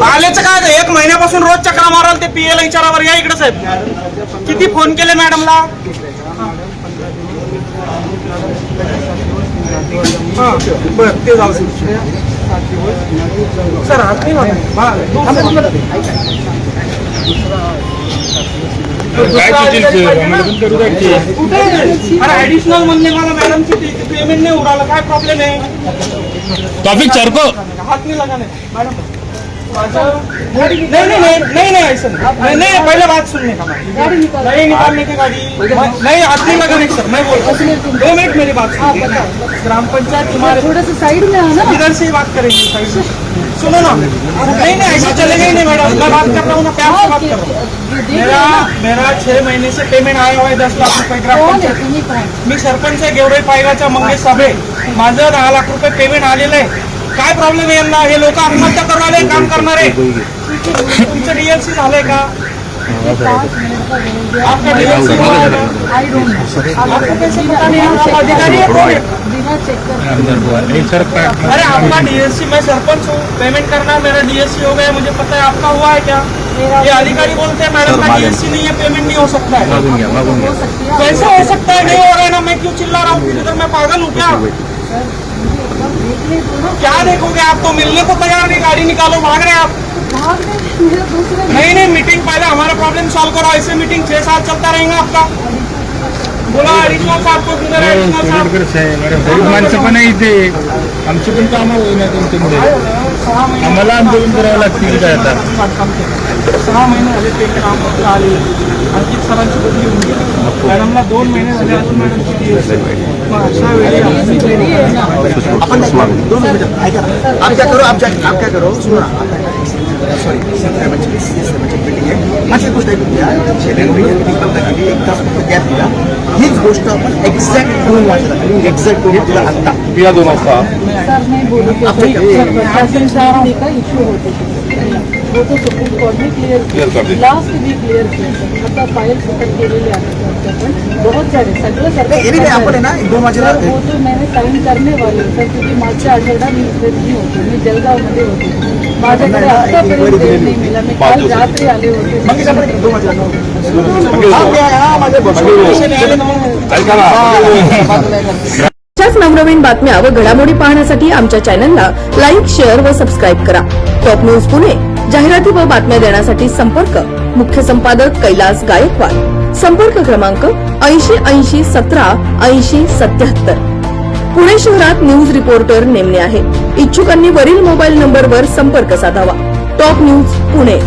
आलेचं काय 1 महिन्यापासून रोज चक्रा माराल ते पीएला विचारावर या इकडे साहेब. किती फोन केले मॅडमला. बरं ते जाऊ सर. अरे ऍडिशनल म्हणणे मला मॅडमची पेमेंट नाही उडाला. काय प्रॉब्लेम आहे. टॉपिक चरको हाथ नहीं लगाने मैडम. नहीं ऐसा नहीं. पहले बात सुनने का. नहीं निकालने की गाड़ी नहीं. हाथ नहीं लगाने सर. मैं बोलता हूँ 2 मिनट मेरी बात सुनिए. ग्राम पंचायत तुम्हारे थोड़ा सा साइड में आना. इधर से ही बात करेंगे. साइड से सुनो ना. नहीं ऐसा चलेगा ही नहीं मैडम. मैं बात कर रहा हूँ ना. प्यार से बात कर रहा हूँ. मेरा 6 महीने से पेमेंट आया हुआ है 10 लाख रुपये ग्राम पंचायत. मी सरपंच आहे गेवराई पायगाच्या मंगेश साबळे. माझं 10 लाख रुपये पेमेंट आलेलं आहे. काय प्रॉब्लेम आहे यांना. हे लोक आत्महत्या करणारे काम करणारे. तुमचं डीएलसी झालंय का. आपका डीएलसी अधिकारी अरे आपका डीएलसी. मैं सरपंच हूँ. पेमेंट करना है. मेरा डीएलसी हो गया. मुझे पता है. आपका हुआ है क्या. ये अधिकारी बोलते हैं मैडम का डीएलसी नहीं है. पेमेंट नहीं हो सकता है. कैसे हो सकता है. नहीं हो रहा है ना. मैं क्यों चिल्ला रहा हूँ. इधर मैं पागल हूँ क्या. क्या देखोगे आप. तो मिलने को तैयार नहीं. गाड़ी निकालो. भाग रहे हैं आप. नहीं मीटिंग पहले हमारा प्रॉब्लम सॉल्व करो. ऐसे मीटिंग 6 साल चलता रहेगा आपका. बोला एडिशनल साहब को. किधर है एडिशनल साहब. माणसं पण आहे इथे. आमची पण कामं होईना तुमच्यामुळे. आम्हाला आंदोलन करावं लागतील काय आता. 6 महिने झाले ते काम फक्त आले. अंकित सरांची बदली होऊन गेली. मॅडमला 2 महिने झाले अजून मॅडमची मग अशा वेळी अपन 2 मिनट ऐका. आप क्या करो सुनो ना. सॉरी मीटिंग आहे. माझी गोष्ट ऐकून घ्या. एक तास फक्त गॅप दिला. हीच गोष्ट आपण एक्झॅक्ट 2 वाजता एक्झॅक्ट दिला आत्ता. 2 वाजता सर नहीं बोलू का इश्यू होते वो तो सुप्रीम कोर्ट ने क्लियर कर लास्ट भी क्लियर किया. आता फाइल सबमिट केलेले आहेत बहुत सारे सगळं सरकार. आपण आहे ना 2 वाजेला वो तो मैंने साइन करने वाले सर. क्योंकि मागच्या आठवड्यात मी इथे नाही होते. मी जळगावमध्ये होते. माझ्याकडे आतापर्यंत वेळ नाही मिळाला. मी काल रात्री आले होते. मग 2 वाजेला अशाच नवनवीन बातम्या व घडामोडी पाहण्यासाठी आमच्या चॅनलला लाईक, शेअर व सबस्क्राईब करा. Top news Pune. जाहिराती व बातम्या देण्यासाठी संपर्क मुख्य संपादक कैलास गायकवाड. संपर्क क्रमांक 8080 17 80 77. पुणे शहरात न्यूज रिपोर्टर नेमणे आहे. इच्छुकांनी वरील मोबाईल नंबरवर संपर्क साधावा. Top news Pune.